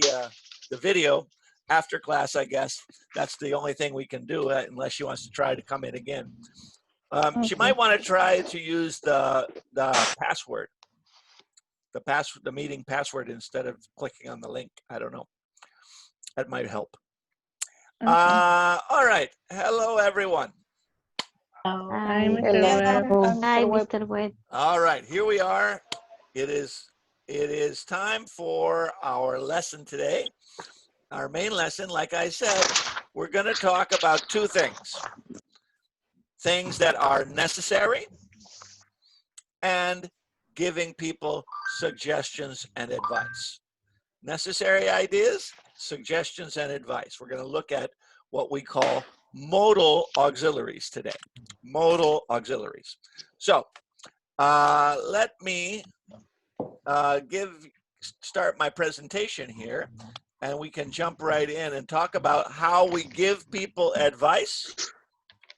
the video after class, I guess. That's the only thing we can do unless she wants to try to come in again. She might want to try to use the password, the meeting password instead of clicking on the link. I don't know. That might help. Okay. All right. Hello, everyone. Hi, Mr. Webb. Hi, Mr. Webb. All right, here we are. It is time for our lesson today. Our main lesson, like I said, we're going to talk about two things. Things that are necessary and giving people suggestions and advice. Necessary ideas, suggestions, and advice. We're going to look at what we call modal auxiliaries today. Modal auxiliaries. So let me start my presentation here, and we can jump right in and talk about how we give people advice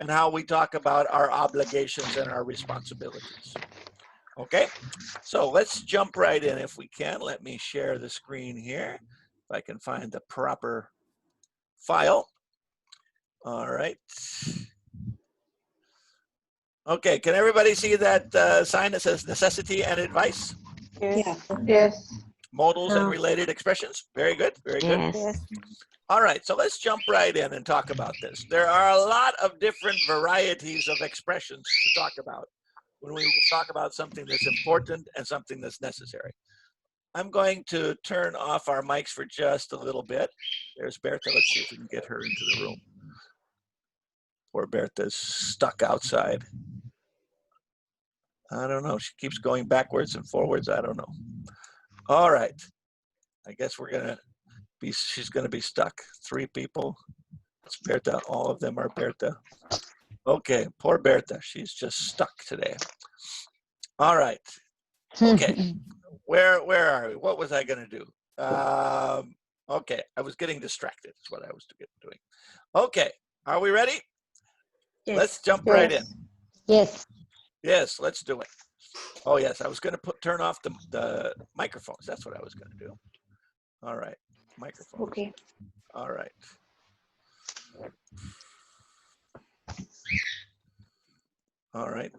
and how we talk about our obligations and our responsibilities. Okay, so let's jump right in if we can. Let me share the screen here, if I can find the proper file. All right. Okay, can everybody see that sign that says necessity and advice? Yes. Modals and related expressions. Very good, very good. Yes. All right, so let's jump right in and talk about this. There are a lot of different varieties of expressions to talk about when we talk about something that's important and something that's necessary. I'm going to turn off our mics for just a little bit. There's Bertha. Let's see if we can get her into the room. Poor Bertha's stuck outside. I don't know. She keeps going backwards and forwards. I don't know. All right. I guess she's going to be stuck. 3 people. It's Bertha. All of them are Bertha. Okay. Poor Bertha. She's just stuck today. All right. Okay. Where are we? What was I going to do? Okay. I was getting distracted. Is what I was doing. Okay. Are we ready? Yes. Let's jump right in. Yes. Yes, let's do it. Oh, yes, I was going to turn off the microphones. That's what I was going to do. All right, microphones. Okay. All right. All right.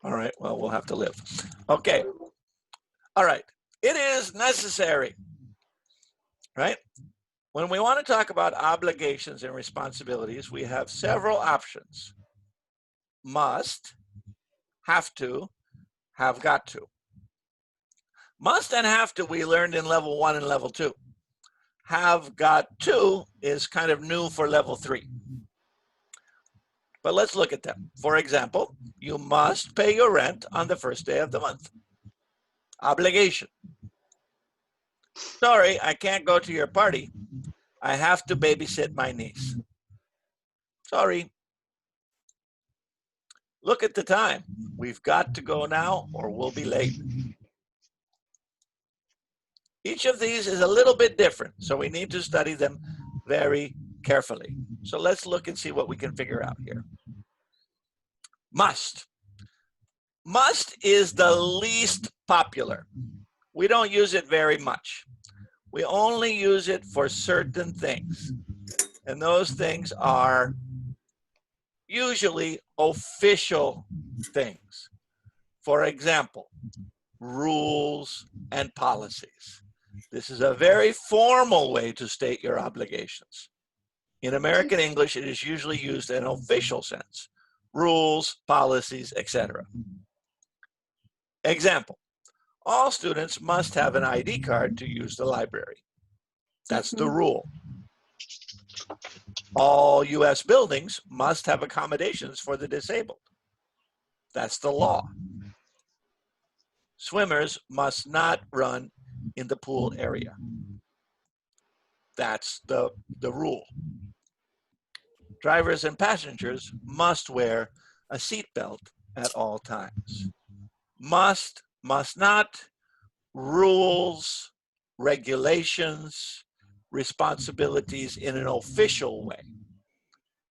All right, well, we'll have to live. Okay. All right. It is necessary, right? When we want to talk about obligations and responsibilities, we have several options. Must, have to, have got to. Must and have to we learned in level 1 and level 2. Have got to is kind of new for level 3. But let's look at them. For example, you must pay your rent on the first day of the month. Obligation. Sorry, I can't go to your party. I have to babysit my niece. Sorry. Look at the time. We've got to go now or we'll be late. Each of these is a little bit different, so we need to study them very carefully. So let's look and see what we can figure out here. Must. Must is the least popular. We don't use it very much. We only use it for certain things. And those things are usually official things. For example, rules and policies. This is a very formal way to state your obligations. In American English, it is usually used in an official sense. Rules, policies, etc. Example, all students must have an ID card to use the library. That's the rule. All U.S. buildings must have accommodations for the disabled. That's the law. Swimmers must not run in the pool area. That's the rule. Drivers and passengers must wear a seatbelt at all times. Must not, rules, regulations, responsibilities in an official way,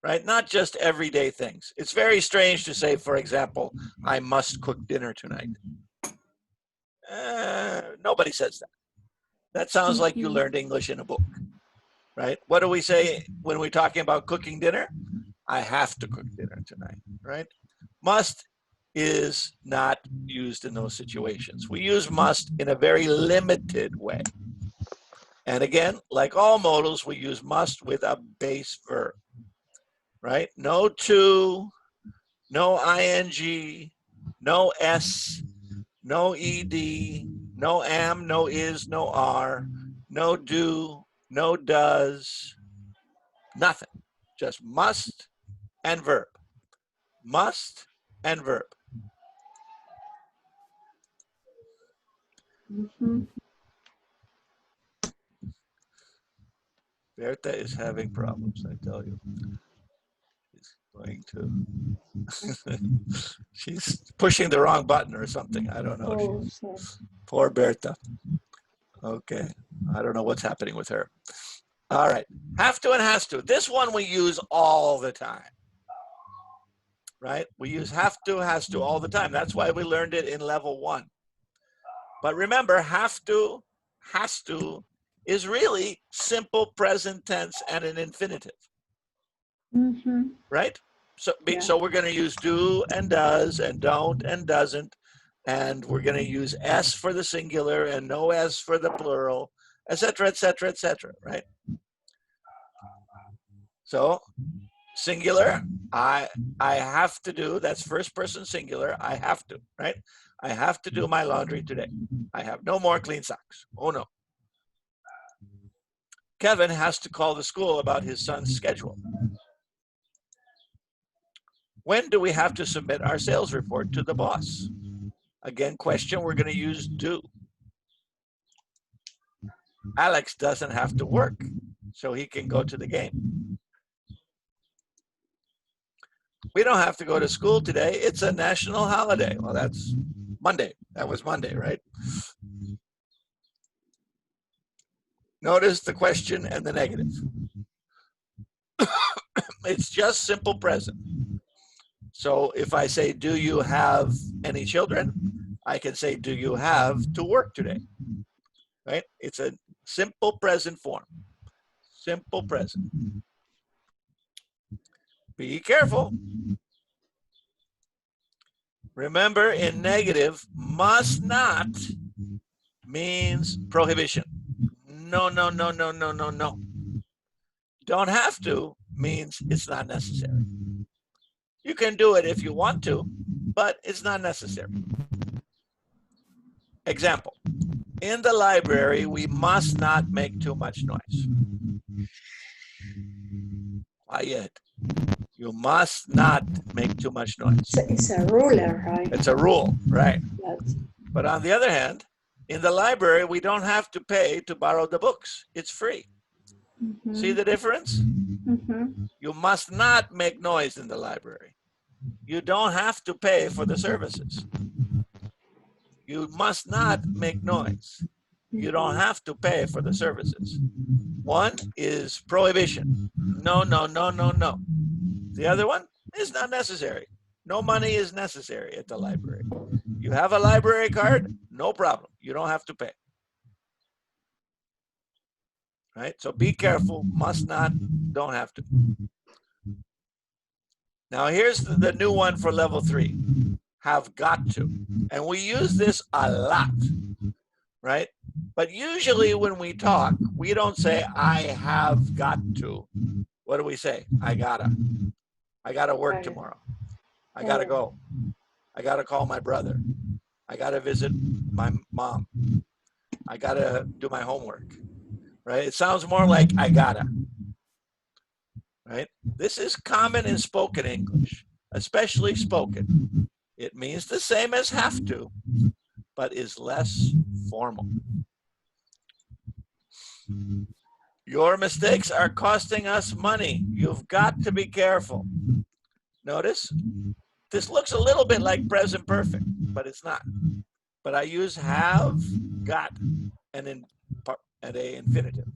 right? Not just everyday things. It's very strange to say, for example, I must cook dinner tonight. Nobody says that. That sounds like you learned English in a book, right? What do we say when we're talking about cooking dinner? I have to cook dinner tonight, right? Must is not used in those situations. We use must in a very limited way. And again, like all modals, we use must with a base verb, right? No to, no ing, no s, no ed, no am, no is, no are, no do, no does, nothing. Just must and verb. Must and verb. Bertha is having problems, I tell you. She's going to, she's pushing the wrong button or something. I don't know. Poor Bertha. Okay, I don't know what's happening with her. All right, have to and has to. This one we use all the time, right? We use have to, has to all the time. That's why we learned it in level 1. But remember, have to, has to is really simple present tense and an infinitive, right? So we're going to use do and does and don't and doesn't, and we're going to use s for the singular and no s for the plural, etc., etc., etc., right? So singular, I have to do, that's first person singular, I have to, right? I have to do my laundry today. I have no more clean socks. Oh no. Kevin has to call the school about his son's schedule. When do we have to submit our sales report to the boss? Again, question, we're going to use do. Alex doesn't have to work, so he can go to the game. We don't have to go to school today. It's a national holiday. Well, that's Monday. That was Monday, right? Notice the question and the negative. It's just simple present. So if I say, do you have any children? I can say, do you have to work today? Right? It's a simple present form. Simple present. Be careful. Remember, in negative, must not means prohibition. No, no, no, no, no, no, no. Don't have to means it's not necessary. You can do it if you want to, but it's not necessary. Example, in the library, we must not make too much noise. Quiet. You must not make too much noise. It's a ruler, right? It's a rule, right? That's... But on the other hand, in the library, we don't have to pay to borrow the books. It's free. See the difference? You must not make noise in the library. You don't have to pay for the services. You must not make noise. You don't have to pay for the services. One is prohibition. No, no, no, no, no. The other one is not necessary. No money is necessary at the library. You have a library card, no problem. You don't have to pay. Right? So be careful. Must not, don't have to. Now here's the new one for level 3. Have got to. And we use this a lot, right? But usually when we talk, we don't say, I have got to. What do we say? I gotta work tomorrow. I gotta go. I gotta call my brother. I gotta visit my mom. I gotta do my homework, right? It sounds more like I gotta, right? This is common in spoken English, especially spoken. It means the same as have to, but is less formal. Your mistakes are costing us money. You've got to be careful. Notice, this looks a little bit like present perfect, but it's not. But I use have, got, and a infinitive.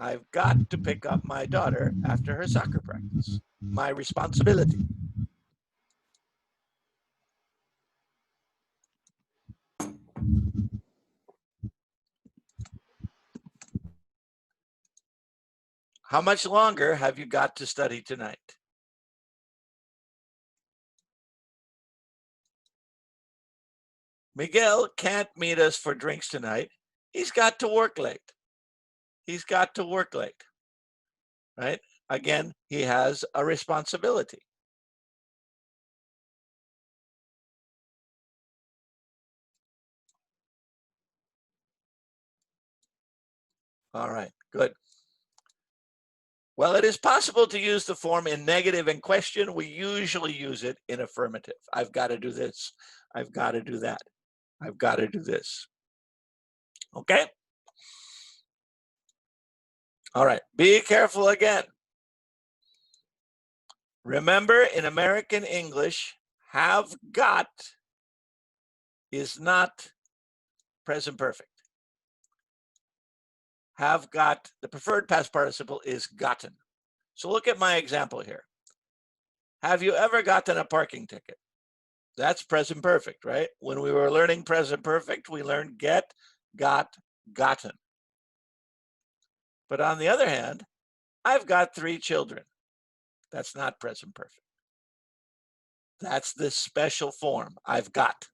I've got to pick up my daughter after her soccer practice. My responsibility. How much longer have you got to study tonight? Miguel can't meet us for drinks tonight. He's got to work late. He's got to work late, right? Again, he has a responsibility. All right, good. Well, it is possible to use the form in negative and question. We usually use it in affirmative. I've got to do this. I've got to do that. I've got to do this. Okay? All right, be careful again. Remember, in American English, have got is not present perfect. Have got, the preferred past participle is gotten. So look at my example here. Have you ever gotten a parking ticket? That's present perfect, right? When we were learning present perfect, we learned get, got, gotten. But on the other hand, I've got 3 children. That's not present perfect. That's this special form, I've got.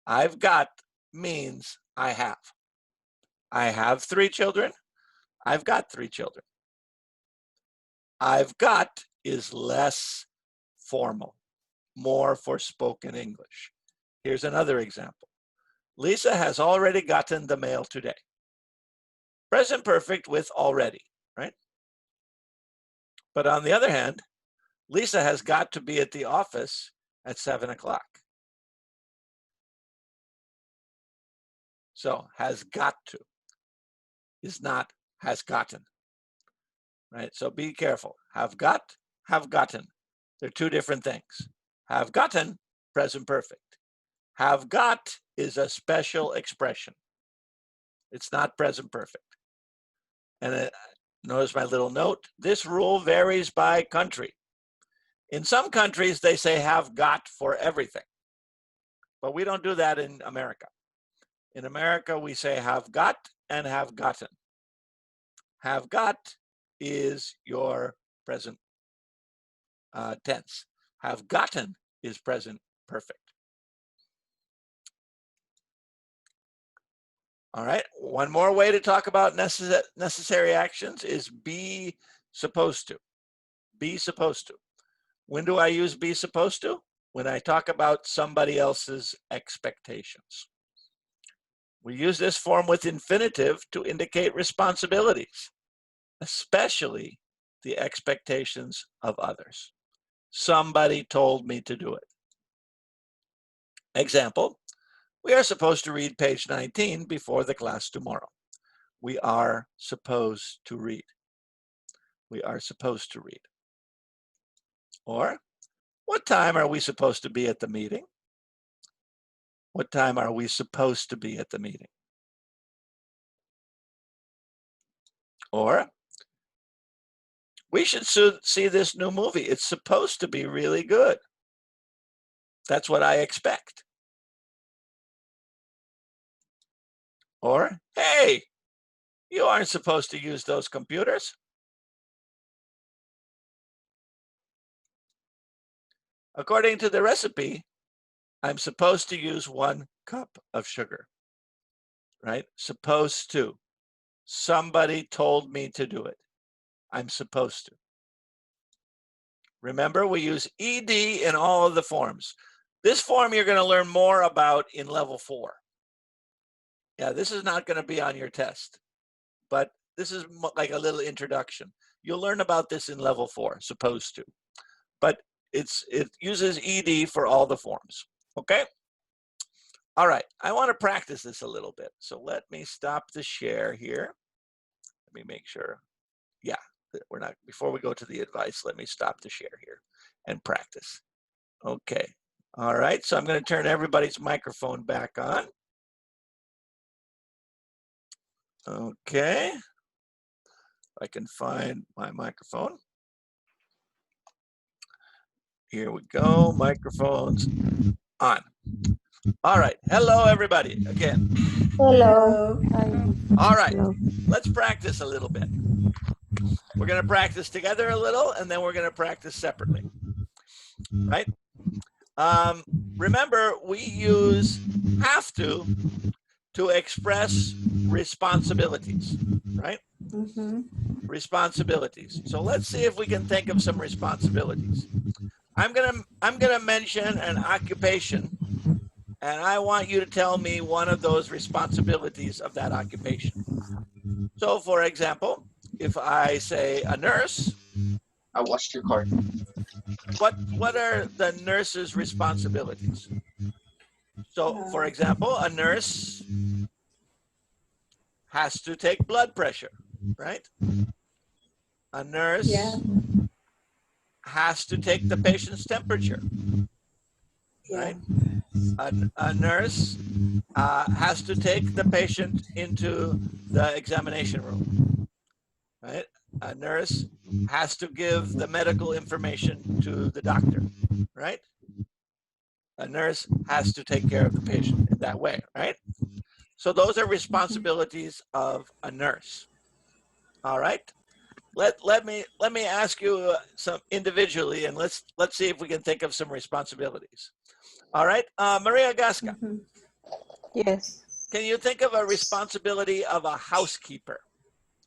I've got means I have. I have 3 children. I've got 3 children. I've got is less formal, more for spoken English. Here's another example. Lisa has already gotten the mail today. Present perfect with already, right? But on the other hand, Lisa has got to be at the office at 7 o'clock. So has got to is not has gotten, right? So be careful. Have got, have gotten. They're 2 different things. Have gotten, present perfect. Have got is a special expression. It's not present perfect. And notice my little note. This rule varies by country. In some countries, they say have got for everything. But we don't do that in America. In America, we say have got and have gotten. Have got is your present tense. Have gotten is present perfect. All right, one more way to talk about necessary actions is be supposed to. Be supposed to. When do I use be supposed to? When I talk about somebody else's expectations. We use this form with infinitive to indicate responsibilities, especially the expectations of others. Somebody told me to do it. Example, we are supposed to read page 19 before the class tomorrow. We are supposed to read. We are supposed to read. Or, what time are we supposed to be at the meeting? What time are we supposed to be at the meeting? Or, we should see this new movie. It's supposed to be really good. That's what I expect. Or, hey, you aren't supposed to use those computers. According to the recipe, I'm supposed to use 1 cup of sugar, right? Supposed to. Somebody told me to do it. I'm supposed to. Remember, we use ED in all of the forms. This form you're going to learn more about in level 4. Yeah, this is not going to be on your test, but this is like a little introduction. You'll learn about this in level 4, supposed to. But it uses ED for all the forms, okay? All right, I want to practice this a little bit. So let me stop the share here. Let me make sure, yeah, we're not, before we go to the advice, let me stop the share here and practice. Okay, all right, so I'm going to turn everybody's microphone back on. Okay. I can find my microphone. Here we go, microphones on. All right, hello everybody again. Hello. All right, Hello. let's practice a little bit. We're gonna practice together a little and then we're gonna practice separately, right? Remember, we use have to express responsibilities, right? Responsibilities. So let's see if we can think of some responsibilities. I'm gonna mention an occupation, and I want you to tell me one of those responsibilities of that occupation. So, for example, if I say a nurse, I watched your card. what are the nurse's responsibilities? So, for example, a nurse has to take blood pressure, right? A nurse has to take the patient's temperature, right? A nurse has to take the patient into the examination room, right? A nurse has to give the medical information to the doctor, right? A nurse has to take care of the patient in that way, right? So those are responsibilities of a nurse. All right. Let me ask you some individually, and let's see if we can think of some responsibilities. All right, Maria Gasca. Yes. Can you think of a responsibility of a housekeeper?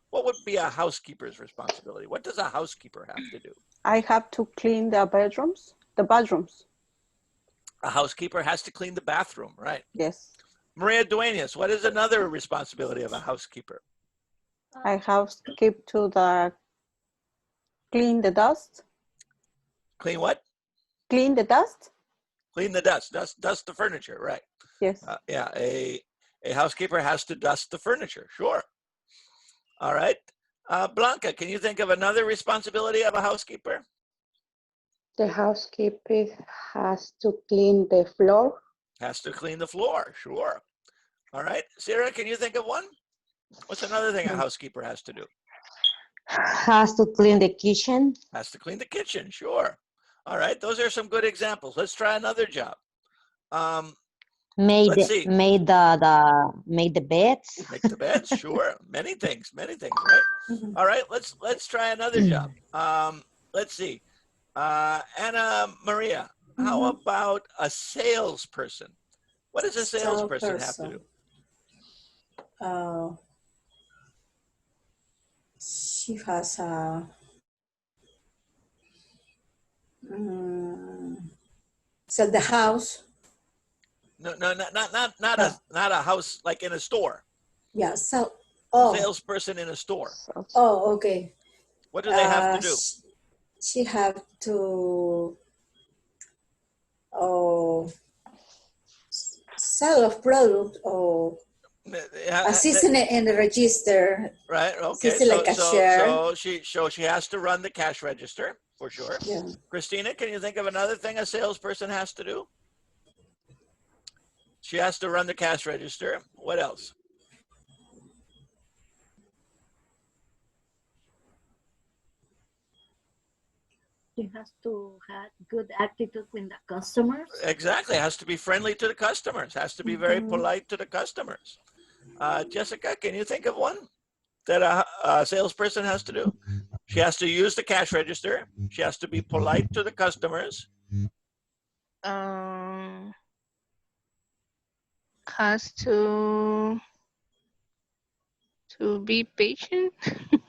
What would be a housekeeper's responsibility? What does a housekeeper have to do? I have to clean the bedrooms. The bathrooms. A housekeeper has to clean the bathroom, right? Yes. Maria Duenas, what is another responsibility of a housekeeper? I have keep to the clean the dust. Clean what? Clean the dust. Clean the dust. Dust the furniture, right? Yes. Yeah, a housekeeper has to dust the furniture, sure. All right. Blanca, can you think of another responsibility of a housekeeper? The housekeeper has to clean the floor. Has to clean the floor, sure. All right. Sarah, can you think of one? What's another thing a housekeeper has to do? Has to clean the kitchen. Has to clean the kitchen, sure. All right, those are some good examples. Let's try another job. Let's see. Made the beds. Make the beds, sure. Many things, right? All right, let's try another job. Let's see. Anna Maria, how about a salesperson? What does a salesperson have to do? She has a sell the house. No, not a house like in a store. Yeah, so Salesperson in a store. okay. What do they have to do? She have to sell of product or assistant in the register. Right. Okay. So she has to run the cash register for sure. Yeah. Christina, can you think of another thing a salesperson has to do? She has to run the cash register. What else? She has to have good attitude with the customers. Exactly. Has to be friendly to the customers. Has to be very polite to the customers. Jessica, can you think of one that a salesperson has to do? She has to use the cash register. She has to be polite to the customers. Has to be patient.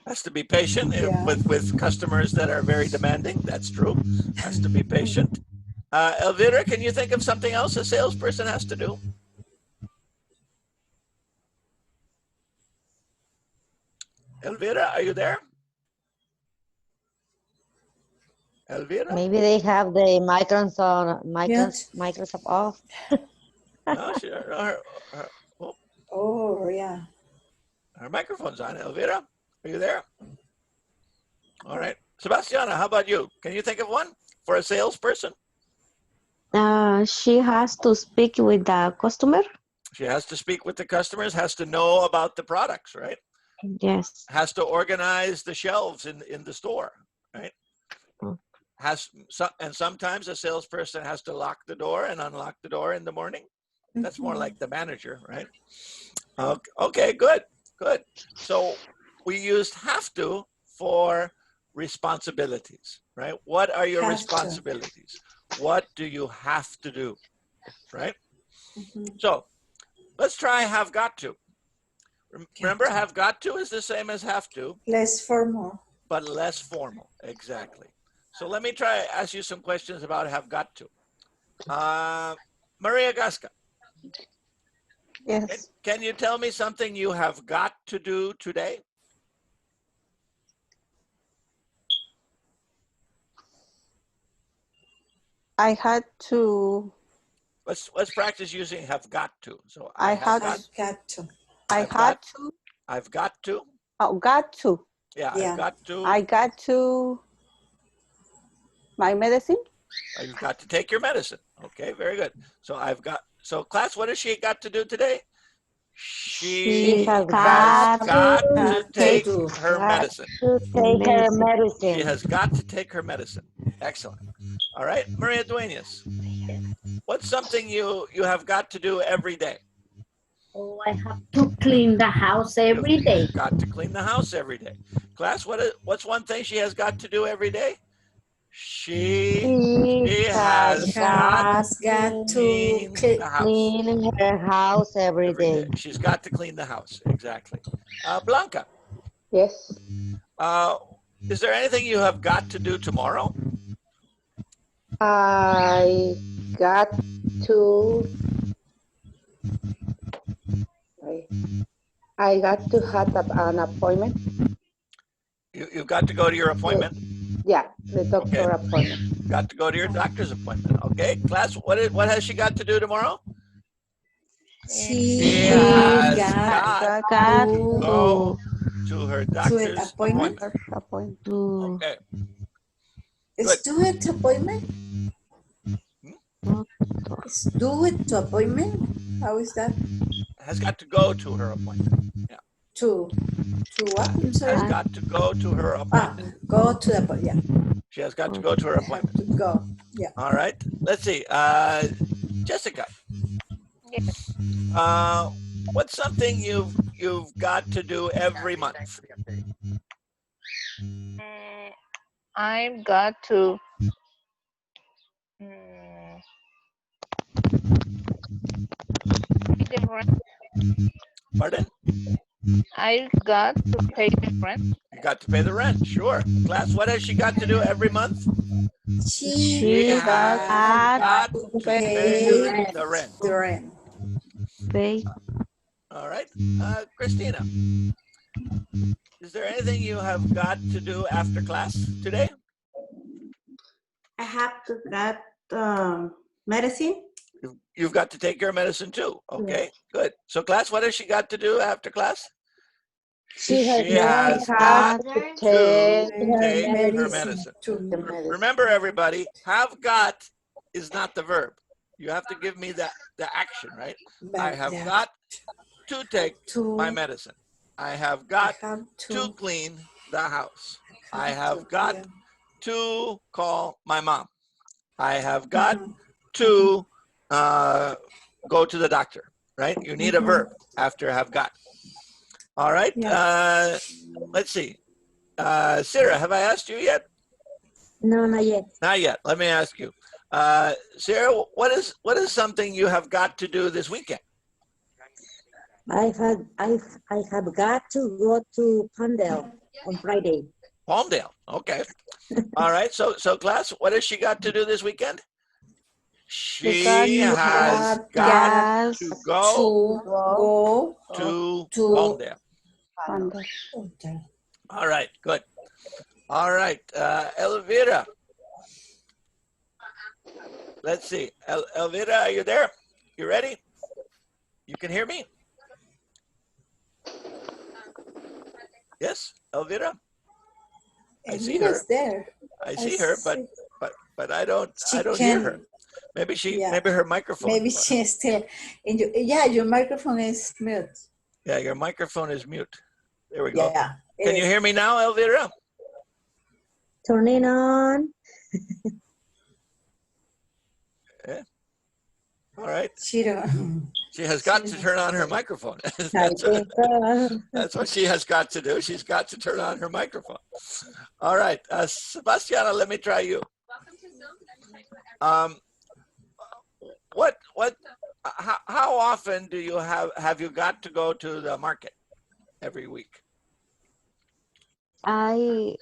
Has to be patient with customers that are very demanding. That's true. Has to be patient. Elvira, can you think of something else a salesperson has to do? Elvira, are you there? Elvira? Maybe they have the Microsoft off. No, Yeah. Her microphone's on. Elvira, are you there? All right. Sebastiana, how about you? Can you think of one for a salesperson? She has to speak with the customer. She has to speak with the customers, has to know about the products, right? Yes. Has to organize the shelves in the store, right? Mm. And sometimes a salesperson has to lock the door and unlock the door in the morning. That's more like the manager, right? Okay, good. So we used have to for responsibilities, right? What are your Have to. responsibilities? What do you have to do, right? Mhm. So let's try have got to. Remember, Got to. have got to is the same as have to, Less formal. but less formal. Exactly. So let me try ask you some questions about have got to. Maria Gasca, Yes. can you tell me something you have got to do today? I had to. Let's practice using have got to. So I had. I've got to. I I've had got- to. I've got to. Oh, got to. Yeah, Yeah. I've got to. I got to. My medicine. You've got to take your medicine. Okay, very good. So I've got. So class, what has she got to do today? She has got got to take do. her got medicine. to take her She medicine. has got to take her medicine. Excellent. All right, Maria Duenas, what's something you have got to do every day? Oh, I have to clean the house every day. You've got to clean the house every day. Class, what's one thing she has got to do every day? She has Has got to clean clean. the house. Clean her house every day. She's got to clean the house. Exactly. Blanca, Yes. is there anything you have got to do tomorrow? I got to. I got to have an appointment. You've got to go to your appointment. Yeah, the doctor appointment. Got to go to your doctor's appointment. Okay, class. What has she got to do tomorrow? She has got Got to Go to her to doctor's an appointment. appointment. to Okay. Is do it appointment? Hmm? Is do it to appointment? How is that? Has got to go to her appointment. Yeah. To what? I'm Has sorry. got to go to her appointment. Go to the appointment. Yeah. She has got to go to her I have appointment. to go. Yeah. All right. Let's see. Jessica. Yes. What's something you've got to do every month? I've got to pay the rent. Pardon? I've got to pay the rent. You got to pay the rent. Sure. Class, what has she got to do every month? She has got to to pay pay the rent. the rent. pay. All right. Christina, is there anything you have got to do after class today? I have to get medicine. You've got to take your medicine too. Okay, good. So class, what has she got to do after class? She has got got to to take take her medicine. the medicine. Remember, everybody, have got is not the verb. You have to give me the action, right? I have got to take my medicine. I have got to clean the house. I have got to call my mom. I have got to go to the doctor, right? You need a verb after have got. All right. Let's see. Sarah, have I asked you yet? No, not yet. Not yet. Let me ask you. Sarah, what is something you have got to do this weekend? I have got to go to Pandel on Friday. Palmdale. Okay. All right. So class, what has she got to do this weekend? She has got to go to Palmdale. All right. Good. All right. Elvira. Let's see. Elvira, are you there? You ready? You can hear me? Yes, Elvira? I see her. There. I see her, but I don't hear her. Maybe maybe her microphone. Maybe she's still in your microphone is mute. Yeah, your microphone is mute. There we go. Yeah. Can you hear me now, Elvira? Turning on. Yeah. All right. She don't. She has got to turn on her microphone. I that's, think so. that's what she has got to do. She's got to turn on her microphone. All right. Sebastiana, let me try you. How often do you have you got to go to the market every week? I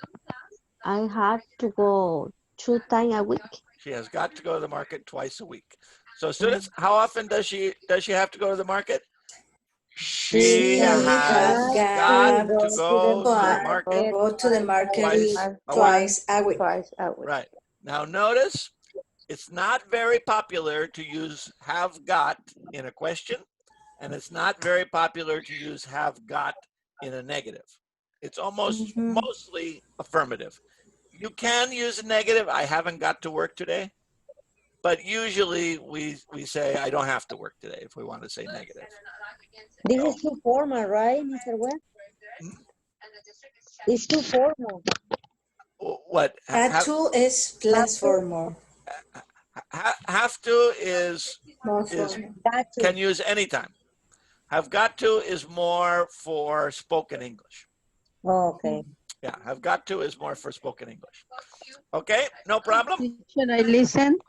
have to go 2 times a week. She has got to go to the market twice a week. So students, how often does she have to go to the market? She has got to go to the market Go to the market twice twice a week. Twice a week. Right. Now notice, it's not very popular to use have got in a question, and it's not very popular to use have got in a negative. It's almost mostly affirmative. You can use a negative, I haven't got to work today, but usually we say I don't have to work today if we want to say negative. This is too formal, right, Mr. Webb? It's too formal. What? Had to is less formal. Have to is Got to. can use anytime. Have got to is more for spoken English. Oh, okay. Yeah, have got to is more for spoken English. Okay, no problem. Should I listen?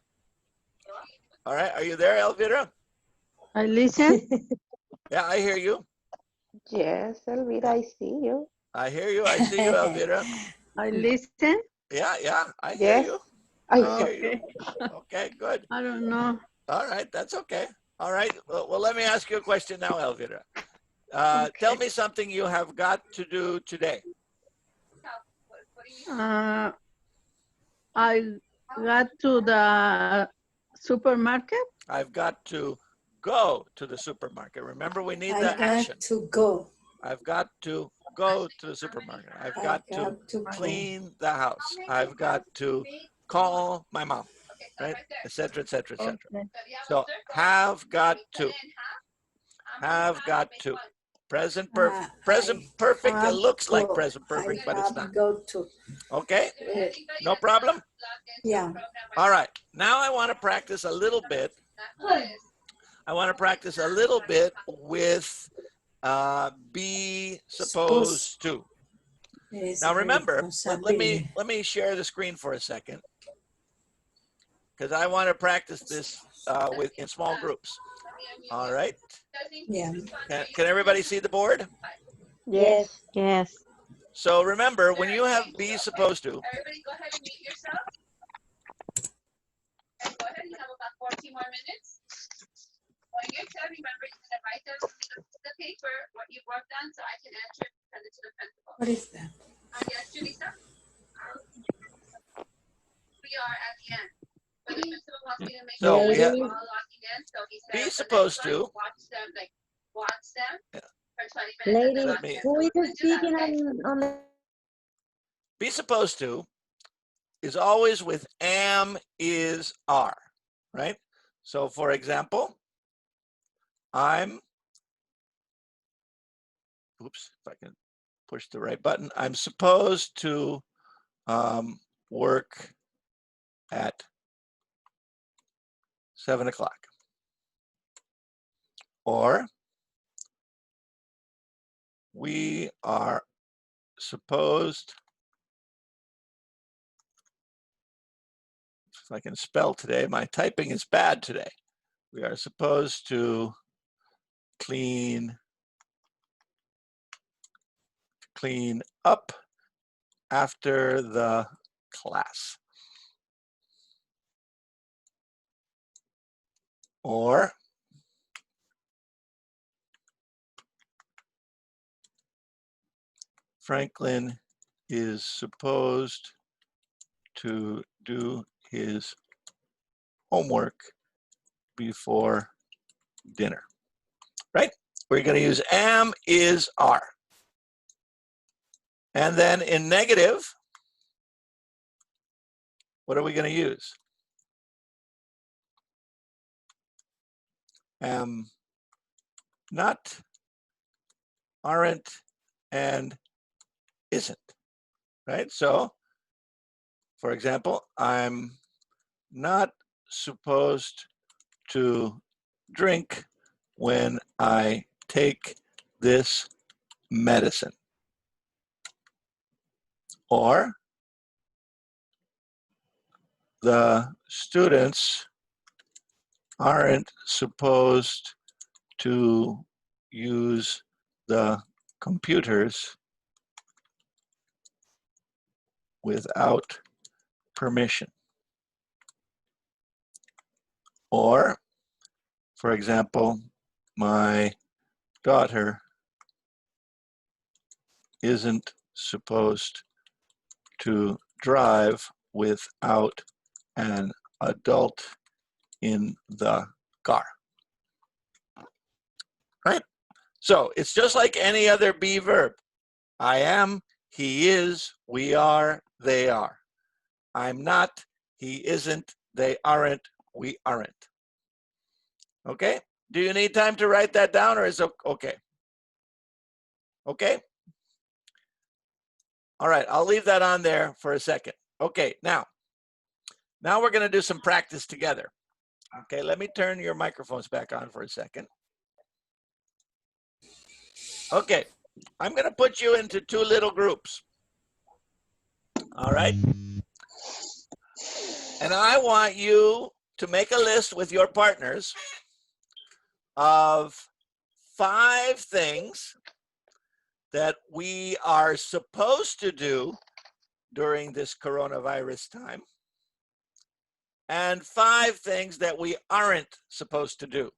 All right, are you there, Elvira? I listen? Yeah, I hear you. Yes, Elvira, I see you. I hear you. I see you, Elvira. I listen? Yeah, I hear you. I I hear you. Okay, good. I don't know. All right, that's okay. All right, well, let me ask you a question now, Elvira. Tell me something you have got to do today. I got to the supermarket. I've got to go to the supermarket. Remember, we need the I action. got to go. I've got to go to the supermarket. I've got to clean the house. I've got to call my mom, right? Et cetera, et cetera, et cetera. Okay. So have got to. Have got to. Present perfect. Present perfect. It looks like present perfect, but it's not. Go to. Okay? No problem? Yeah. All right. Now I want to practice a little bit. I want to practice a little bit with be supposed to. Now remember, let me share the screen for a second, because I want to practice this in small groups. All right. Yeah. Can everybody see the board? Yes. Yes. So remember, when you have be supposed to, Everybody go ahead and mute yourself. And go ahead, you have about 14 more minutes. When you're done, remember you're going to write down the paper, what you worked on, so I can answer it and send it to the principal. What is that? Yes, Julissa? We are at the end. But the principal wants me to make So sure we have- we're all logging in, so he said be the supposed next one, to. watch them Yeah. for 20 minutes. Lady, and then log in. who So is we're gonna do that, speaking okay? on the... Be supposed to is always with am, is, are, right? So for example, I'm, oops, if I can push the right button, I'm supposed to work at 7 o'clock. Or we are supposed, if I can spell today, my typing is bad today. We are supposed to clean up after the class. Or Franklin is supposed to do his homework before dinner, right? We're going to use am, is, are. And then in negative, what are we going to use? Am, not, aren't, and isn't, right? So, for example, I'm not supposed to drink when I take this medicine. Or the students aren't supposed to use the computers without permission. Or, for example, my daughter isn't supposed to drive without an adult in the car. Right? So it's just like any other be verb. I am, he is, we are, they are. I'm not, he isn't, they aren't, we aren't. Okay? Do you need time to write that down, or is it okay? Okay? All right, I'll leave that on there for a second. Okay, now we're going to do some practice together. Okay, let me turn your microphones back on for a second. Okay, I'm going to put you into two little groups. All right? And I want you to make a list with your partners of 5 things that we are supposed to do during this coronavirus time, and 5 things that we aren't supposed to do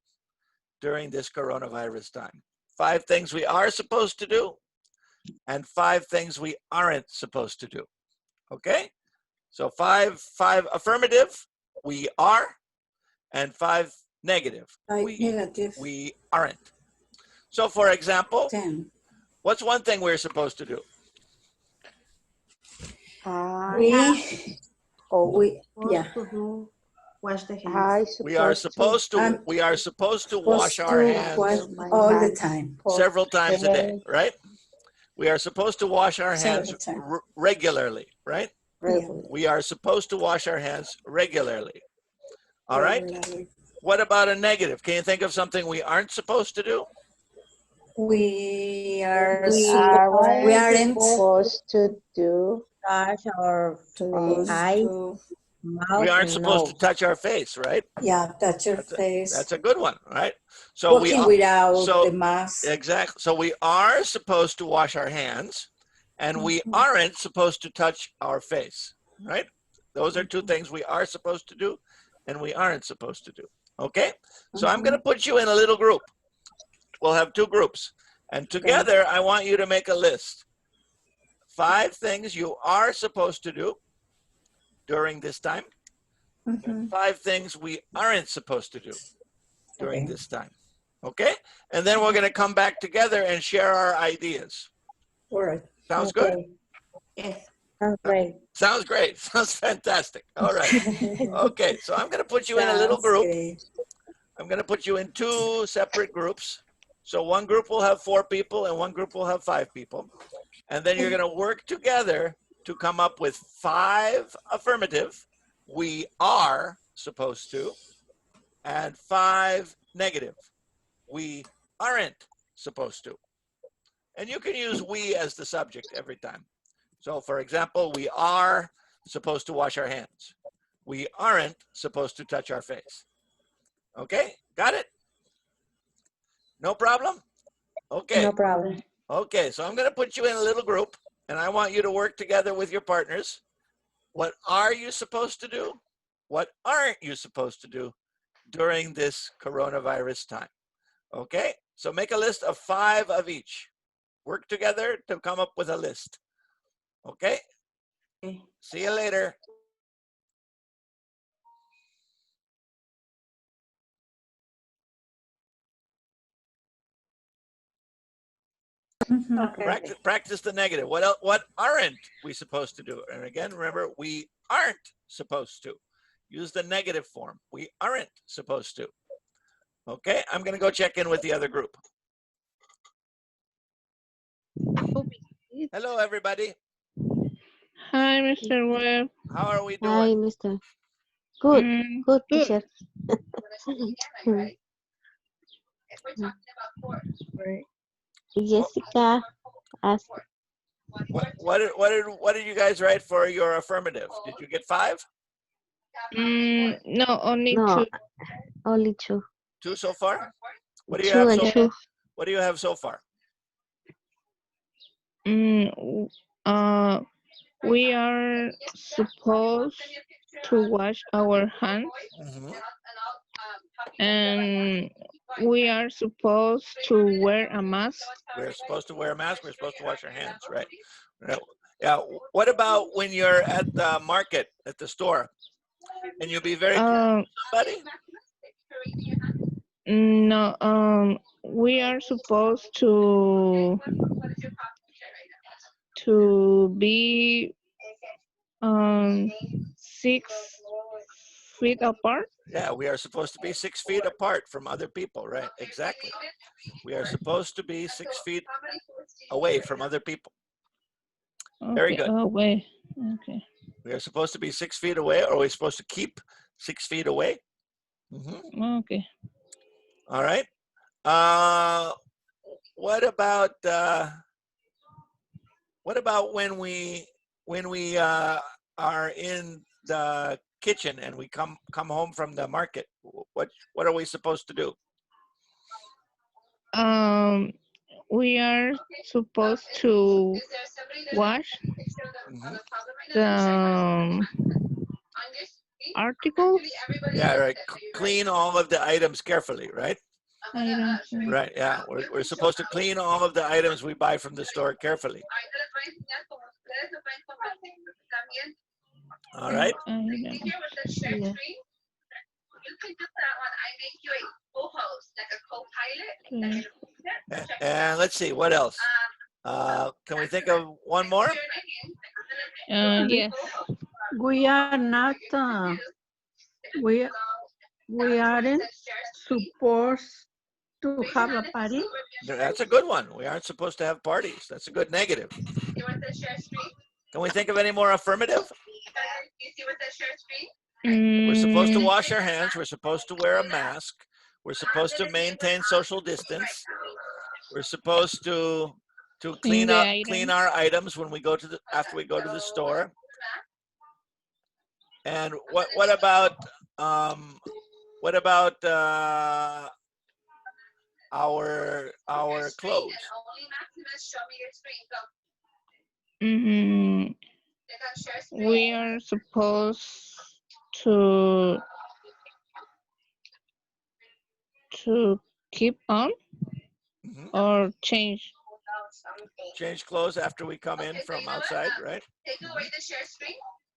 during this coronavirus time. 5 things we are supposed to do, and 5 things we aren't supposed to do. Okay? So 5 affirmative, we are, and 5 negative, we aren't. So for example, 10. what's one thing we're supposed to do? Wash the hands. We are supposed to wash our hands all the time. several times a day, right? We are supposed to wash our hands regularly, right? Regularly. We are supposed to wash our hands regularly. All right? What about a negative? Can you think of something we aren't supposed to do? We aren't supposed to do. Touch our eyes, mouth, We aren't and supposed to nose. touch our face, right? Yeah, touch your face. That's a good one, right? So Walking without the mask. Exactly. So we are supposed to wash our hands, and we aren't supposed to touch our face, right? Those are 2 things we are supposed to do, and we aren't supposed to do. Okay? So I'm going to put you in a little group. We'll have 2 groups. And together, I want you to make a list. 5 things you are supposed to do during this time, and 5 things we aren't supposed to do during this time. Okay? And then we're going to come back together and share our ideas. All right. Sounds good? Yes. Sounds great. Sounds great. Sounds fantastic. All right. Okay, so I'm going to put you in a little group. I'm going to put you in 2 separate groups. So one group will have 4 people and one group will have 5 people. And then you're going to work together to come up with 5 affirmative, we are supposed to, and 5 negative, we aren't supposed to. And you can use we as the subject every time. So for example, we are supposed to wash our hands. We aren't supposed to touch our face. Okay, got it? No problem? Okay. No problem. Okay, so I'm going to put you in a little group, and I want you to work together with your partners. What are you supposed to do? What aren't you supposed to do during this coronavirus time? Okay, so make a list of 5 of each. Work together to come up with a list. Okay? See you later. Practice the negative. What aren't we supposed to do? And again, remember, we aren't supposed to. Use the negative form. We aren't supposed to. Okay, I'm going to go check in with the other group. Hello, everybody. Hi, Mr. Webb. How are we Hi, doing? Mr. Good, good Good. teacher. Jessica asked, What did you guys write for your affirmative? Did you get 5? No, only no, 2. only 2. 2 so far? What do you 2 have and so 2. What do you have so far? We are supposed to wash our hands, Mhm. and we are supposed to wear a mask. We're supposed to wear a mask. We're supposed to wash our hands, right? Yeah. What about when you're at the market, at the store, and you'll be very careful with somebody? No, we are supposed to be 6 feet apart. Yeah, we are supposed to be 6 feet apart from other people, right? Exactly. We are supposed to be 6 feet away from other people. Very good. Away. Okay. We are supposed to be 6 feet away, or are we supposed to keep 6 feet away? Okay. All right. What about when we are in the kitchen and we come home from the market? What are we supposed to do? We are supposed to wash the articles. Yeah, right. Clean all of the items carefully, right? Items. Right. Yeah, we're supposed to clean all of the items we buy from the store carefully. All right. Yeah. And let's see, what else? Can we think of one more? Yes. We are not, we aren't supposed to have a party. That's a good one. We aren't supposed to have parties. That's a good negative. Can we think of any more affirmative? We're supposed to wash our hands. We're supposed to wear a mask. We're supposed to maintain social distance. We're supposed to clean our items when we go to after we go to the store. And what about our clothes? We are supposed to keep on or change. Change clothes after we come in from outside, right?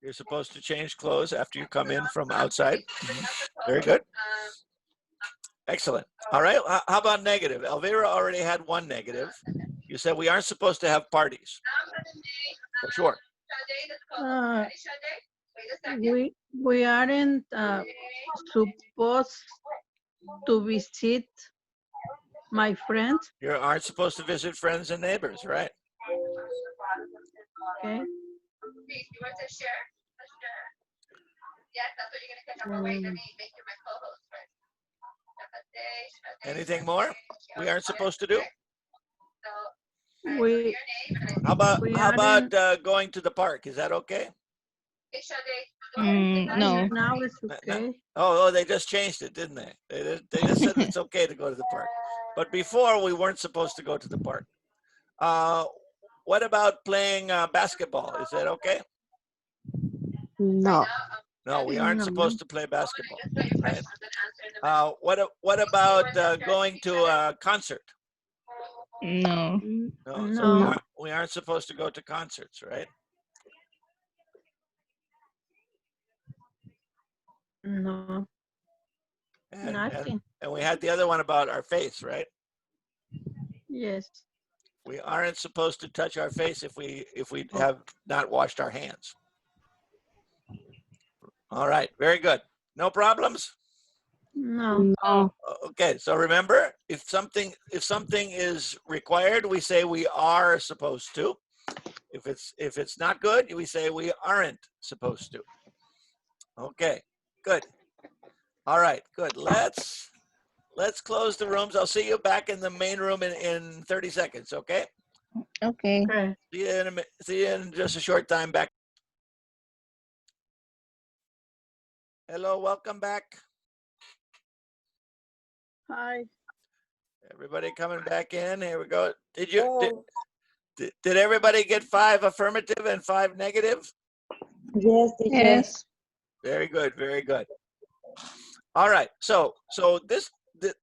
You're supposed to change clothes after you come in from outside. Very good. Excellent. All right. How about negative? Elvira already had one negative. You said we aren't supposed to have parties. For sure. We aren't supposed to visit my friends. You aren't supposed to visit friends and neighbors, right? Okay. Anything more we aren't supposed to do? How about going to the park? Is that okay? No. Now it's okay. Oh, they just changed it, didn't they? They just said it's okay to go to the park. But before, we weren't supposed to go to the park. What about playing basketball? Is that okay? No. No, we aren't supposed to play basketball, right? What about going to a concert? No. No. So we aren't supposed to go to concerts, right? No. Nothing. And we had the other one about our face, right? Yes. We aren't supposed to touch our face if we have not washed our hands. All right, very good. No problems? No. Okay, so remember, if something is required, we say we are supposed to. If it's not good, we say we aren't supposed to. Okay, good. All right, good. Let's close the rooms. I'll see you back in the main room in 30 seconds, okay? Okay. See you in just a short time back. Hello, welcome back. Hi. Everybody coming back in. Here we go. Did everybody get 5 affirmative and 5 negative? Yes, teacher. Yes. Very good, very good. All right, so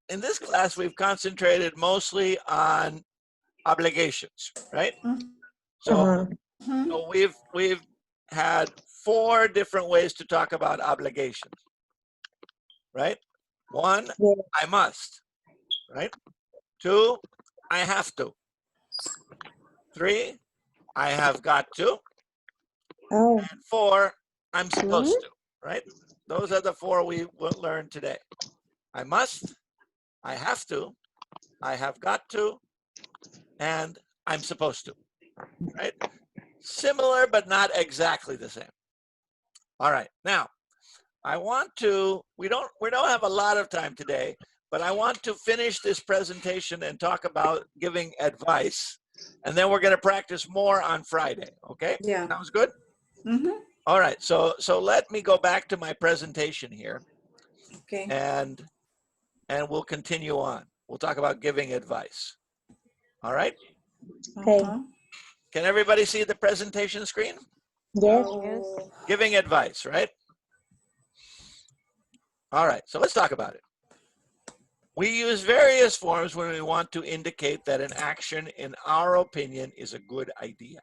in this class, we've concentrated mostly on obligations, right? So, so we've had 4 different ways to talk about obligations, right? 1, I must, right? 2, I have to. 3, I have got to. Oh. And 4, I'm supposed to, right? Those are the 4 we will learn today. I must, I have to, I have got to, and I'm supposed to, right? Similar, but not exactly the same. All right, now, I want to, we don't have a lot of time today, but I want to finish this presentation and talk about giving advice, and then we're going to practice more on Friday, okay? Yeah. Sounds good? Mm-hmm. All right, so let me go back to my presentation here. Okay. And we'll continue on. We'll talk about giving advice. All right? Okay. Can everybody see the presentation screen? Yes. Oh. Giving advice, right? All right, so let's talk about it. We use various forms when we want to indicate that an action, in our opinion, is a good idea.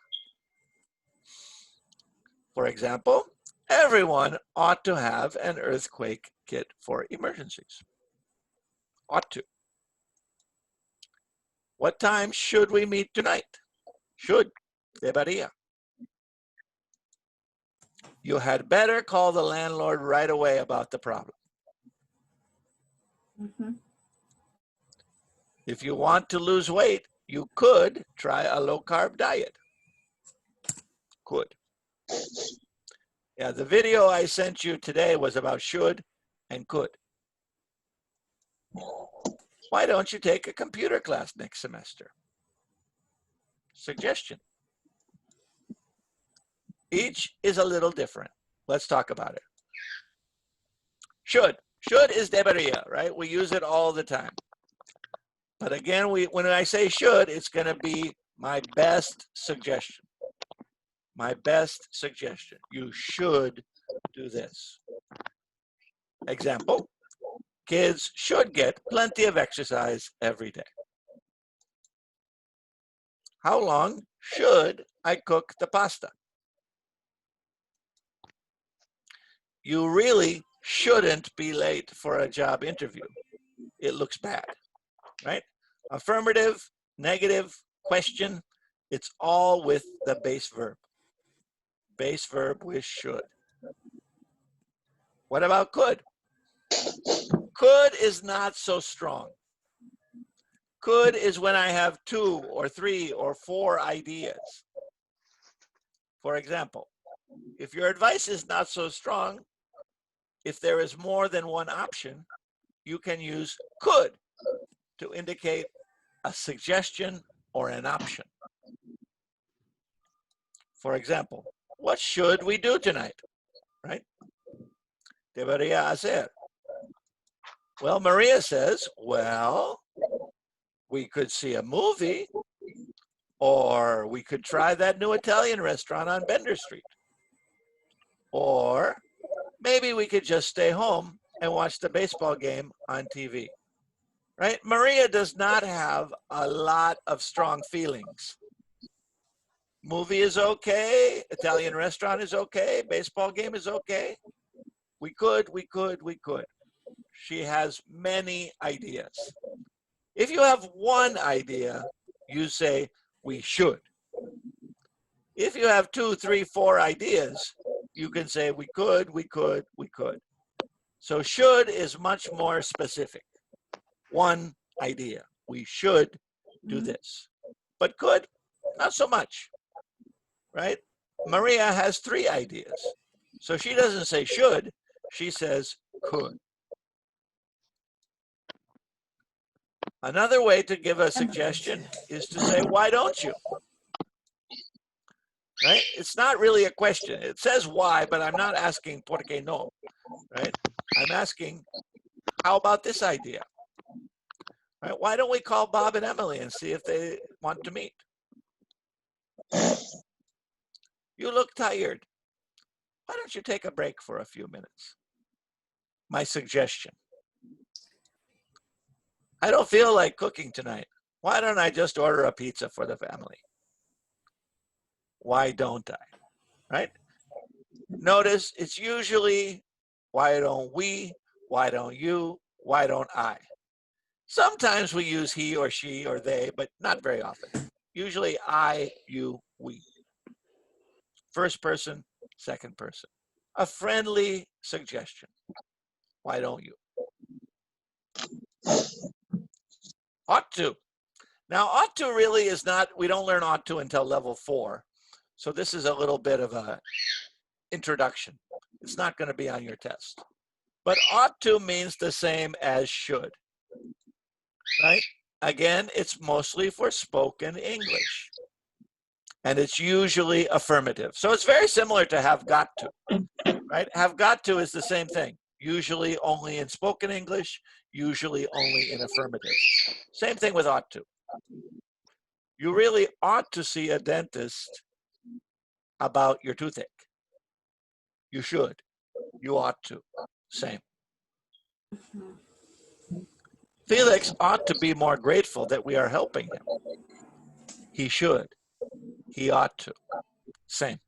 For example, everyone ought to have an earthquake kit for emergencies. Ought to. What time should we meet tonight? Should. Debería. You had better call the landlord right away about the problem. Mm-hmm. If you want to lose weight, you could try a low-carb diet. Could. Yeah, the video I sent you today was about should and could. Why don't you take a computer class next semester? Suggestion. Each is a little different. Let's talk about it. Should. Should is debería, right? We use it all the time. But again, when I say should, it's going to be my best suggestion. My best suggestion. You should do this. Example, kids should get plenty of exercise every day. How long should I cook the pasta? You really shouldn't be late for a job interview. It looks bad, right? Affirmative, negative, question, it's all with the base verb. Base verb with should. What about could? Could is not so strong. Could is when I have 2 or 3 or 4 ideas. For example, if your advice is not so strong, if there is more than one option, you can use could to indicate a suggestion or an option. For example, what should we do tonight? Right? Debería hacer. Well, Maria says, well, we could see a movie, or we could try that new Italian restaurant on Bender Street. Or maybe we could just stay home and watch the baseball game on TV. Right? Maria does not have a lot of strong feelings. Movie is okay, Italian restaurant is okay, baseball game is okay. We could. She has many ideas. If you have one idea, you say, we should. If you have 2, 3, 4 ideas, you can say, we could. So should is much more specific. One idea, we should do this. But could, not so much. right? Maria has 3 ideas. So she doesn't say should, she says could. Another way to give a suggestion is to say, why don't you? Right? It's not really a question. It says why, but I'm not asking por qué no, right? I'm asking, how about this idea? Right? Why don't we call Bob and Emily and see if they want to meet? You look tired. Why don't you take a break for a few minutes? My suggestion. I don't feel like cooking tonight. Why don't I just order a pizza for the family? Why don't I? Right? Notice it's usually, why don't we? Why don't you? Why don't I? Sometimes we use he or she or they, but not very often. Usually I, you, we. First person, second person. A friendly suggestion. Why don't you? Ought to. Now, ought to really is not, we don't learn ought to until level 4. So this is a little bit of a introduction. It's not going to be on your test. But ought to means the same as should. Right? Again, it's mostly for spoken English. And it's usually affirmative. So it's very similar to have got to. Right? Have got to is the same thing. Usually only in spoken English, usually only in affirmative. Same thing with ought to. You really ought to see a dentist about your toothache. You should. You ought to. Same. Felix ought to be more grateful that we are helping him. He should. He ought to. Same.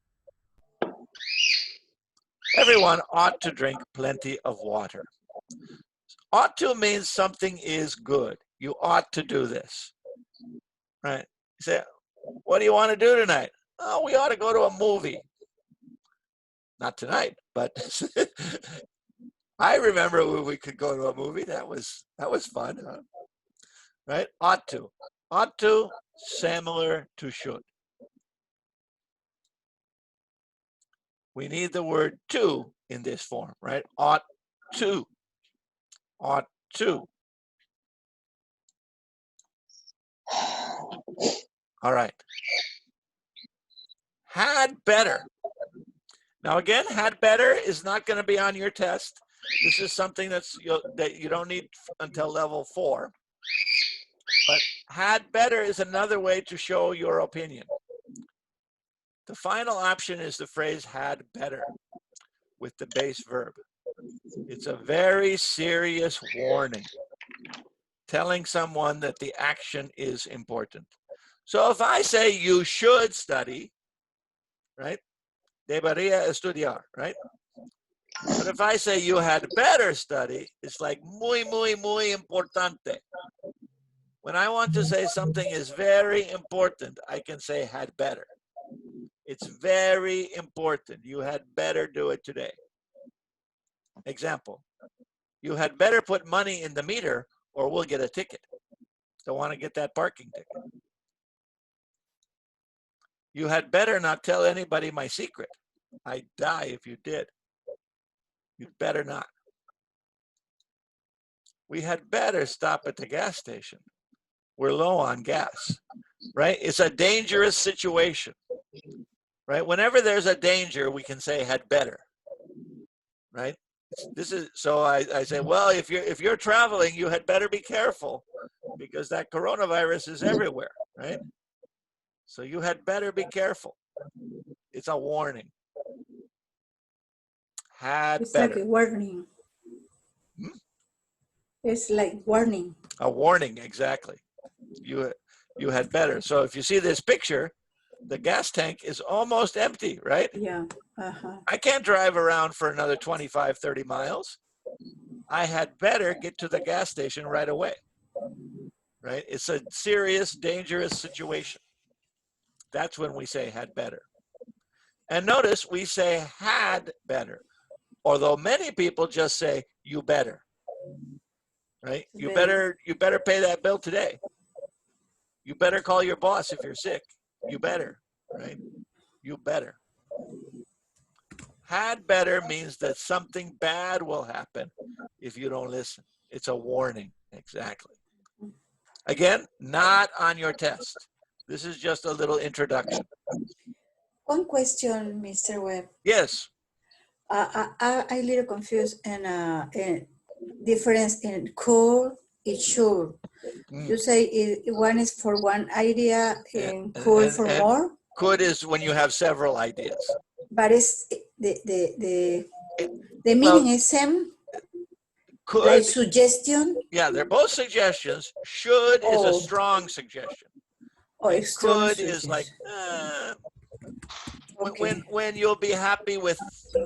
Everyone ought to drink plenty of water. Ought to means something is good. You ought to do this. Right? You say, what do you want to do tonight? Oh, we ought to go to a movie. Not tonight, but I remember when we could go to a movie. That was fun, huh? Right? Ought to. Ought to, similar to should. We need the word to in this form, right? Ought to. Ought to. All right. Had better. Now again, had better is not going to be on your test. This is something that you don't need until level 4. But had better is another way to show your opinion. The final option is the phrase had better with the base verb. It's a very serious warning, telling someone that the action is important. So if I say you should study, right? Debería estudiar, right? But if I say you had better study, it's like muy, muy, muy importante. When I want to say something is very important, I can say had better. It's very important. You had better do it today. Example, you had better put money in the meter or we'll get a ticket. Don't want to get that parking ticket. You had better not tell anybody my secret. I'd die if you did. You'd better not. We had better stop at the gas station. We're low on gas, right? It's a dangerous situation, right? Whenever there's a danger, we can say had better, right? This is so I say, well, if you're traveling, you had better be careful because that coronavirus is everywhere, right? So you had better be careful. It's a warning. Had It's better. like a warning. It's like warning. A warning, exactly. You had better. So if you see this picture, the gas tank is almost empty, right? Yeah. I can't drive around for another 25, 30 miles. I had better get to the gas station right away, right? It's a serious, dangerous situation. That's when we say had better. And notice we say had better, although many people just say you better, right? You better pay that bill today. You better call your boss if you're sick. You better, right? You better. Had better means that something bad will happen if you don't listen. It's a warning. Exactly. Again, not on your test. This is just a little introduction. One question, Mr. Webb. Yes. I'm a little confused in difference in could and should. You say one is for one idea and could for more? Could is when you have several ideas. But it's the meaning is same? Could, like suggestion? Yeah, they're both suggestions. Should is a strong suggestion. Oh, could is like, when you'll be happy with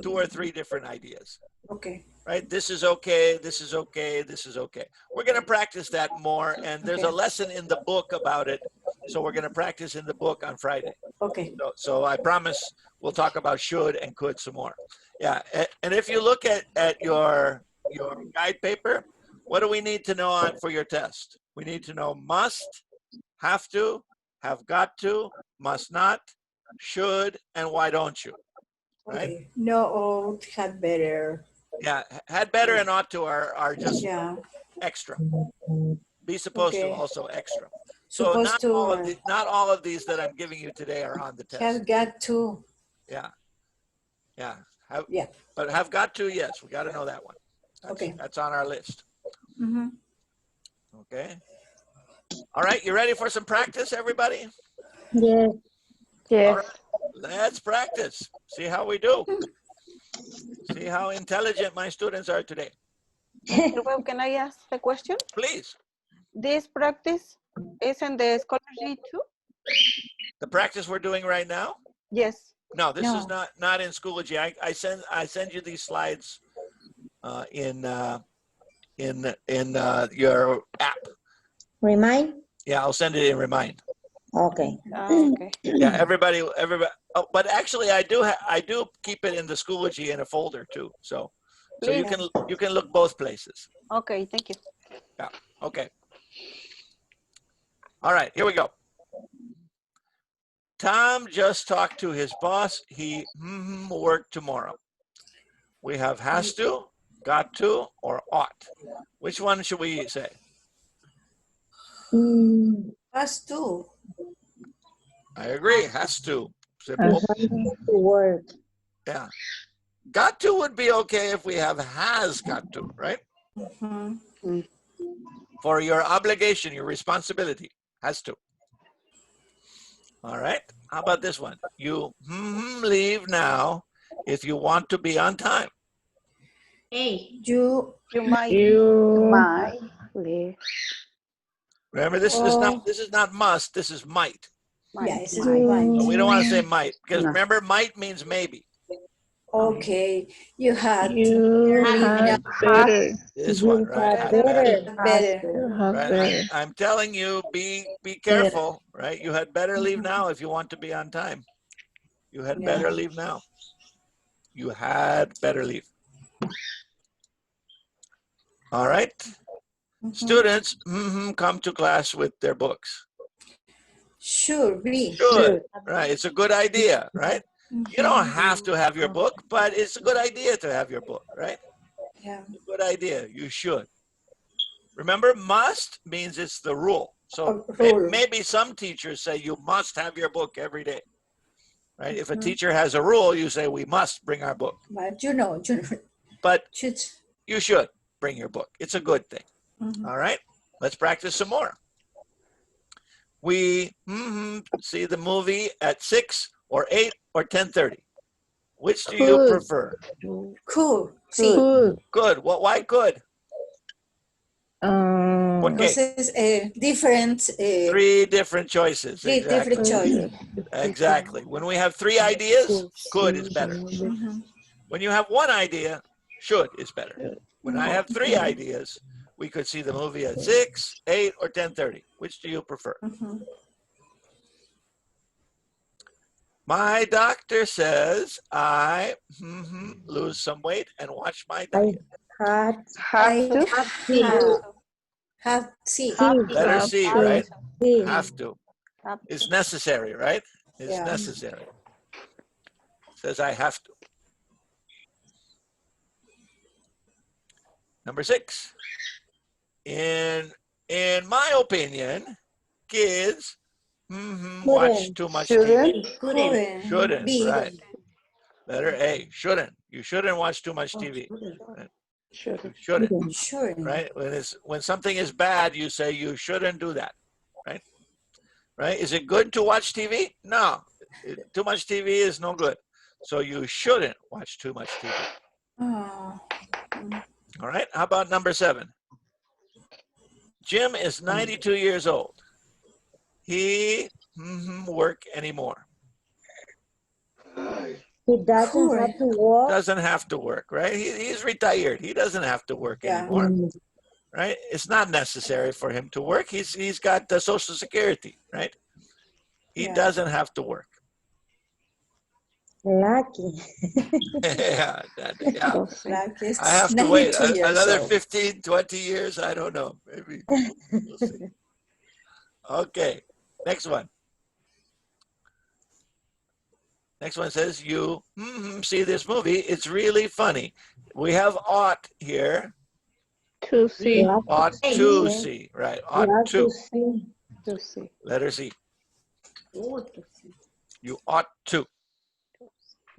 2 or 3 different ideas. Okay. Right? This is okay, this is okay, this is okay. We're going to practice that more, and there's a lesson in the book about it. So we're going to practice in the book on Friday. Okay. So I promise we'll talk about should and could some more. Yeah, and if you look at your guide paper, what do we need to know for your test? We need to know must, have to, have got to, must not, should, and why don't you, right? Okay. No, ought, had better. Yeah, had better and ought to are just extra. Be supposed to also extra. So not all of these that I'm giving you today are on the test. Have got to. Yeah. Yeah. But have got to, yes, we got to know that one. That's on our list. Mm-hmm. Okay. All right, you ready for some practice, everybody? Yes. Yes. All right, let's practice. See how we do. See how intelligent my students are today. Mr. Webb, can I ask the question? Please. This practice is in the scholarship too? The practice we're doing right now? Yes. No, this is not in Schoology. I send you these slides in your app. Remind? Yeah, I'll send it in Remind. Okay. Okay. Yeah, everybody. Oh, but actually, I do keep it in the Schoology in a folder too. So you can look both places. Okay, thank you. Yeah. Okay. All right, here we go. Tom just talked to his boss. He will work tomorrow. We have has to, got to, or ought. Which one should we say? Has to. I agree. Has to. Has to work. Yeah. Got to would be okay if we have has got to, right? Mm-hmm. For your obligation, your responsibility. Has to. All right. How about this one? You leave now if you want to be on time. Hey, you might leave. Remember, this is not must. This is might. Yeah, this is might. So we don't want to say might because remember, might means maybe. Okay, you had better. This one, right? Better. I'm telling you, be careful, right? You had better leave now if you want to be on time. You had better leave now. You had better leave. All right. Students come to class with their books. Should. Right. It's a good idea, right? You don't have to have your book, but it's a good idea to have your book, right? Yeah. It's a good idea. You should. Remember, must means it's the rule. So maybe some teachers say you must have your book every day, right? If a teacher has a rule, you say we must bring our book. But but you should bring your book. It's a good thing. All right, let's practice some more. We see the movie at 6 or 8 or 10:30. Which do you prefer? Cool. Good. Why good? This is different. 3 different choices. Different choices. Exactly. When we have 3 ideas, good is better. When you have 1 idea, should is better. When I have 3 ideas, we could see the movie at 6, 8, or 10:30. Which do you prefer? My doctor says I lose some weight and watch my diet. Better see, right? Have to. It's necessary, right? It's necessary. Says I have to. Number 6. In my opinion, kids watch too much TV. Shouldn't, B. right. Letter A, shouldn't. You shouldn't watch too much TV. Right? You shouldn't, right? When something is bad, you say you shouldn't do that, right? Right? Is it good to watch TV? No, too much TV is no good. So you shouldn't watch too much TV. Oh. All right, how about number 7? Jim is 92 years old. He work anymore. He doesn't have to work. Doesn't have to work, right? He's retired. He doesn't have to work anymore, right? It's not necessary for him to work. He's got the Social Security, right? He doesn't have to work. Lucky. Yeah. Lucky. I have to wait another 15, 20 years. I don't know. Maybe we'll see. Okay, next one. Next one says, you see this movie. It's really funny. We have ought here. To see. Ought to see, right? Ought to. To see. Letter C. You ought to.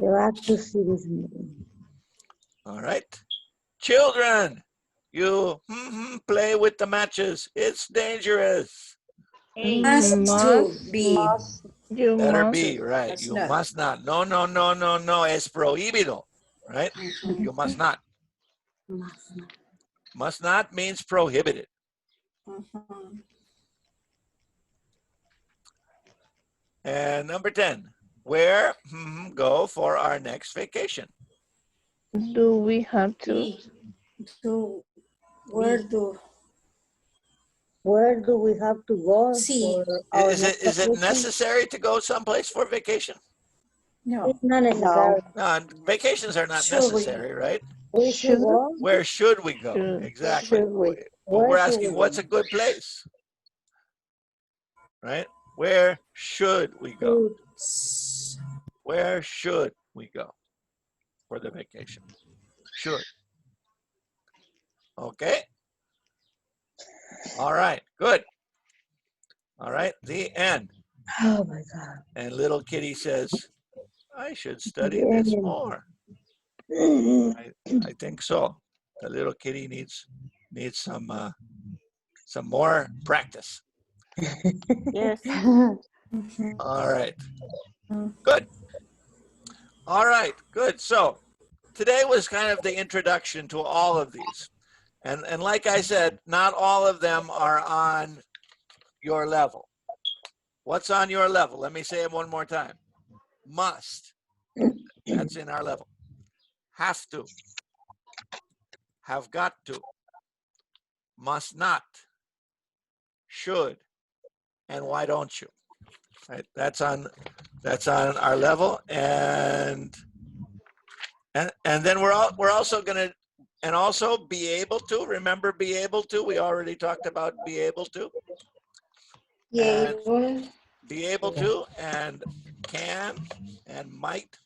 You have to see this movie. All right. Children, you play with the matches. It's dangerous. Must to be. You Letter must. B, right. You must not. No. Es prohibido, right? You must not. Must not means prohibited. And number 10, where go for our next vacation? Do we have to? Where do we have to go? See. Is it necessary to go someplace for vacation? No. It's not necessary. No, vacations are not necessary, right? We should go. Where should we go? Exactly. Should we? Well, we're asking what's a good place, right? Where should we go? Where should we go for the vacation? Should. Okay. All right, good. All right, the end. Oh my God. And little kitty says, I should study this more. I think so. The little kitty needs some more practice. Yes. All right. Good. All right, good. So today was kind of the introduction to all of these. And like I said, not all of them are on your level. What's on your level? Let me say it one more time. Must. That's in our level. Have to. Have got to. Must not. Should. And why don't you? Right? That's on our level. And then we're also going to, and also be able to, remember be able to, we already talked about be able to. Yeah. Be able to, and can, and might.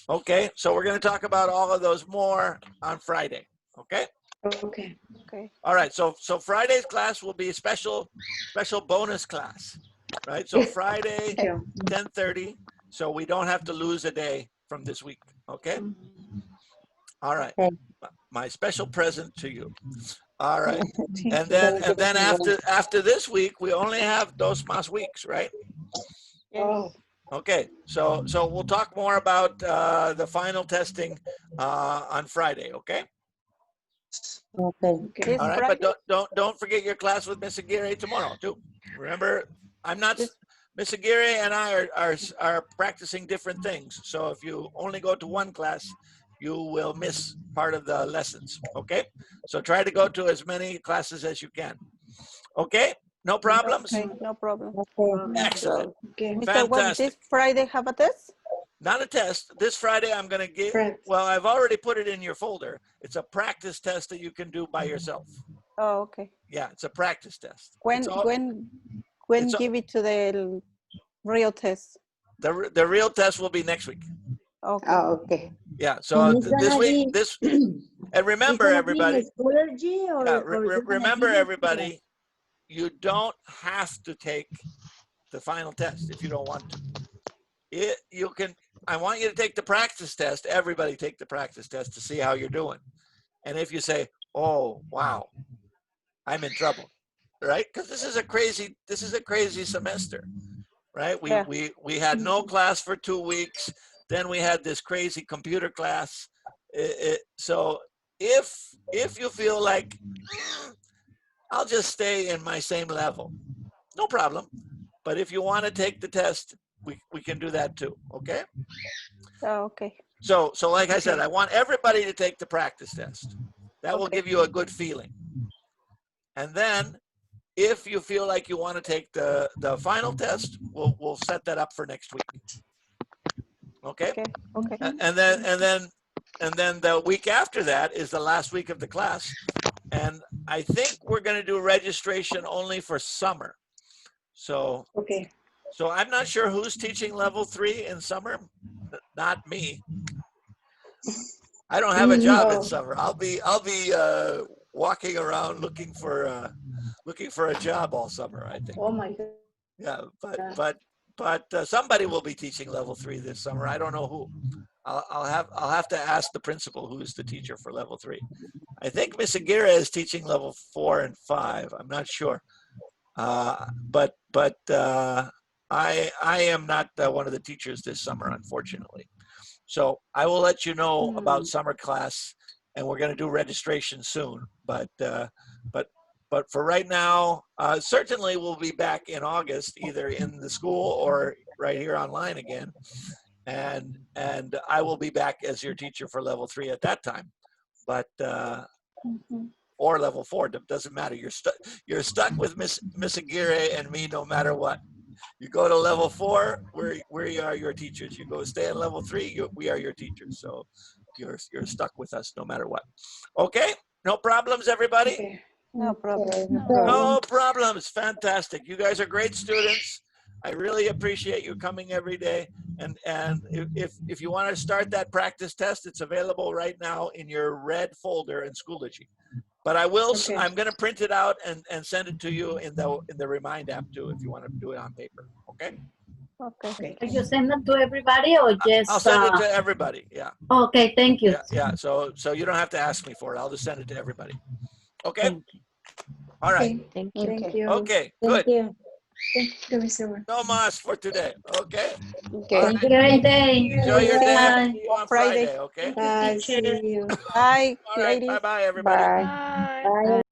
Okay, so we're going to talk about all of those more on Friday, okay? Okay. All right, so Friday's class will be a special bonus class, right? So Friday, 10:30, so we don't have to lose a day from this week, okay? All right, my special present to you. All right, and then after this week, we only have 2 más weeks, right? Oh. Okay, so we'll talk more about the final testing on Friday, okay? Okay. All right, but don't forget your class with Miss Aguirre tomorrow too. Remember, I'm not. Miss Aguirre and I are practicing different things. So if you only go to one class, you will miss part of the lessons. Okay, so try to go to as many classes as you can. Okay, no problems. Okay, no problem. Excellent. Mr. What, Fantastic. this Friday have a test? Not a test. This Friday, I'm going to give, well, I've already put it in your folder. It's a practice test that you can do by yourself. Oh, okay. Yeah, it's a practice test. When give it to the real test? The real test will be next week. Okay. Oh, okay. Yeah. So And it's this gonna week, be, and remember, everybody. Schoology or, Yeah, or you're gonna remember, give it- everybody. You don't have to take the final test if you don't want to. You can. I want you to take the practice test. Everybody take the practice test to see how you're doing. And if you say, "Oh, wow, I'm in trouble," right? Because this is a crazy semester, right? Yeah. We had no class for 2 weeks. Then we had this crazy computer class. So if you feel like I'll just stay in my same level, no problem. But if you want to take the test, we can do that too. Okay. Oh, okay. So like I said, I want everybody to take the practice test. That will Okay. give you a good feeling. And then if you feel like you want to take the final test, we'll set that up for next week. Okay. Okay. Okay. And then the week after that is the last week of the class. And I think we're going to do registration only for summer. So Okay. I'm not sure who's teaching level 3 in summer. Not me. I don't have a job in summer. I'll be walking around looking for a job all summer, I think. Oh my God. Yeah, but somebody will be teaching level 3 this summer. I don't know who. I'll have to ask the principal who's the teacher for level 3. I think Miss Aguirre is teaching level 4 and 5. I'm not sure. But I am not one of the teachers this summer, unfortunately. So I will let you know about summer class, and we're going to do registration soon. But for right now, certainly we'll be back in August, either in the school or right here online again. And I will be back as your teacher for level 3 at that time. But or level 4, doesn't matter. You're stuck with Miss Aguirre and me no matter what. You go to level 4, we are your teachers. You go stay at level 3, we are your teachers. So you're stuck with us no matter what. Okay, no problems, everybody. Okay. No problem. Okay, no No problem. No problems. Fantastic. You guys are great students. I really appreciate you coming every day. And if you want to start that practice test, it's available right now in your red folder in Schoology. But Okay. I'm going to print it out and send it to you in the Remind app too, if you want to do it on paper. Okay. Okay. Are you send them to everybody or just? I'll send it to everybody. Yeah. Okay, thank you. Yeah. So you don't have to ask me for it. I'll just send it to everybody. Okay. Thank you. All right. Thank you. Thank you. Okay. Thank Good. you. Thank you, Mr. Wu. No mas for today. Okay. Okay. All Have a right. great day. Enjoy your day. Bye. See you on Friday. Friday. Okay. Bye. Teacher. See you. Bye, All right. ladies. Bye-bye, everybody. Bye. Bye. Bye.